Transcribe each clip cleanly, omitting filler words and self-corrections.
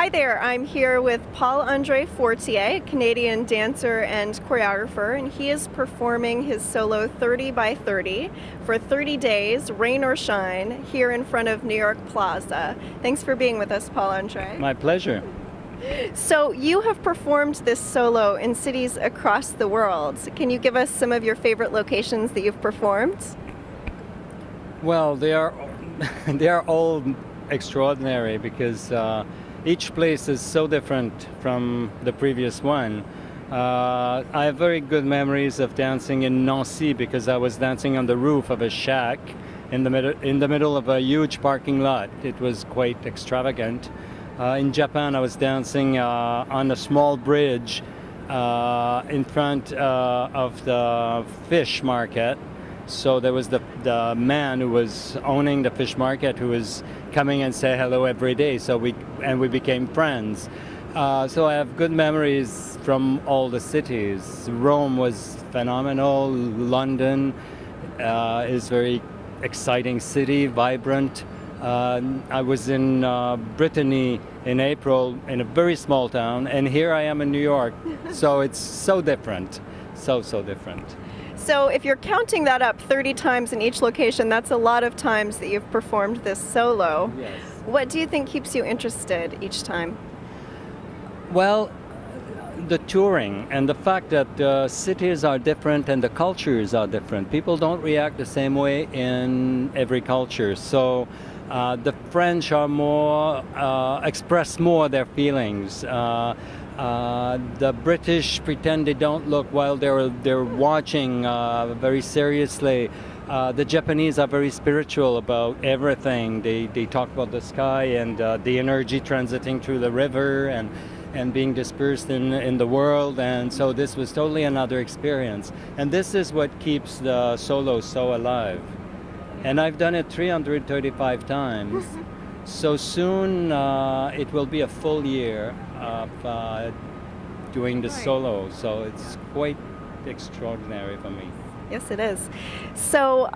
Hi there, I'm here with Paul-Andre Fortier, a Canadian dancer and choreographer, and he is performing his solo 30 by 30 for 30 days, rain or shine, here in front of New York Plaza. Thanks for being with us, Paul-Andre. My pleasure. So you have performed this solo in cities across the world. Can you give us some of your favorite locations that you've performed? Well, they are they are all extraordinary because each place is so different from the previous one. I have very good memories of dancing in Nancy because I was dancing on the roof of a shack in the middle of a huge parking lot. It was quite extravagant. In Japan, I was dancing on a small bridge in front of the fish market. So there was the man who was owning the fish market who was coming and say hello every day. So we became friends. So I have good memories from all the cities. Rome was phenomenal. London is very exciting city, vibrant. I was in Brittany in April in a very small town, and here I am in New York. So it's so different, so different. So if you're counting that up 30 times in each location, that's a lot of times that you've performed this solo. Yes. What do you think keeps you interested each time? Well, the touring and the fact that the cities are different and the cultures are different. People don't react the same way in every culture. So the French are more, express more their feelings. The British pretend they don't look while they're watching very seriously. The Japanese are very spiritual about everything. They talk about the sky and the energy transiting through the river and being dispersed in the world. And so this was totally another experience. And this is what keeps the solo so alive. And I've done it 335 times. So soon it will be a full year of doing the solo. So it's quite extraordinary for me. Yes, it is. So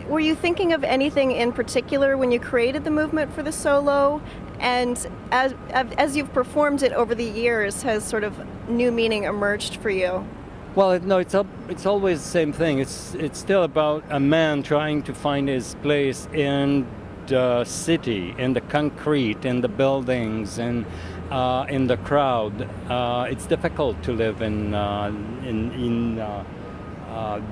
were you thinking of anything in particular when you created the movement for the solo? And as you've performed it over the years, has sort of new meaning emerged for you? Well, no, it's always the same thing. It's still about a man trying to find his place in the city, in the concrete, in the buildings, and in the crowd. It's difficult to live in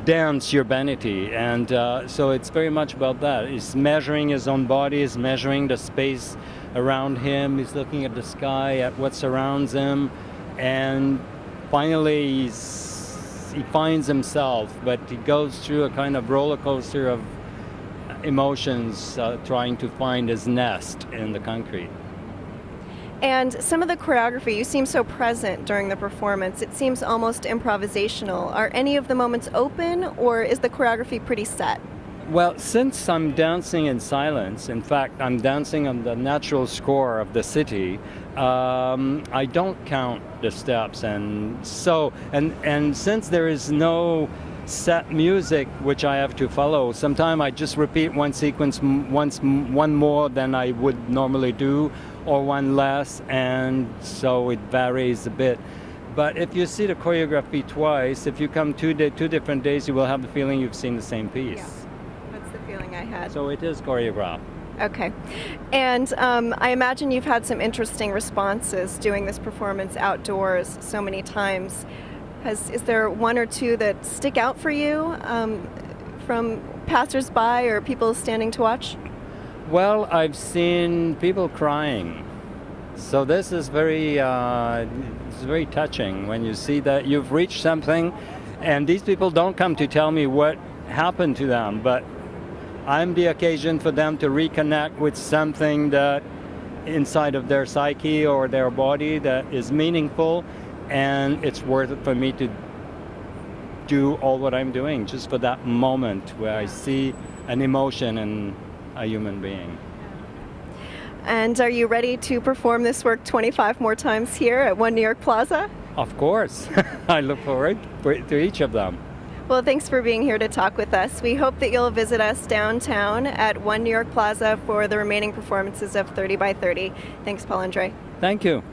dense urbanity, and so it's very much about that. He's measuring his own body, he's measuring the space around him, he's looking at the sky, at what surrounds him, and finally he finds himself, but he goes through a kind of roller coaster of emotions, trying to find his nest in the concrete. And some of the choreography, you seem so present during the performance. It seems almost improvisational. Are any of the moments open, or is the choreography pretty set? Well, since I'm dancing in silence, in fact, I'm dancing on the natural score of the city, I don't count the steps. And so, and since there is no set music which I have to follow, sometimes I just repeat one sequence one more than I would normally do, or one less, and so it varies a bit. But if you see the choreography twice, if you come two different days, you will have the feeling you've seen the same piece. Yeah, that's the feeling I had. So it is choreographed. Okay. And I imagine you've had some interesting responses doing this performance outdoors so many times. Is there one or two that stick out for you from passersby or people standing to watch? Well, I've seen people crying. So this is it's very touching when you see that you've reached something, and these people don't come to tell me what happened to them, but I'm the occasion for them to reconnect with something that inside of their psyche or their body that is meaningful, and it's worth it for me to do all what I'm doing just for that moment where I see an emotion in a human being. And are you ready to perform this work 25 more times here at One New York Plaza? Of course. I look forward to each of them. Well, thanks for being here to talk with us. We hope that you'll visit us downtown at One New York Plaza for the remaining performances of 30 by 30. Thanks, Paul Andre. Thank you.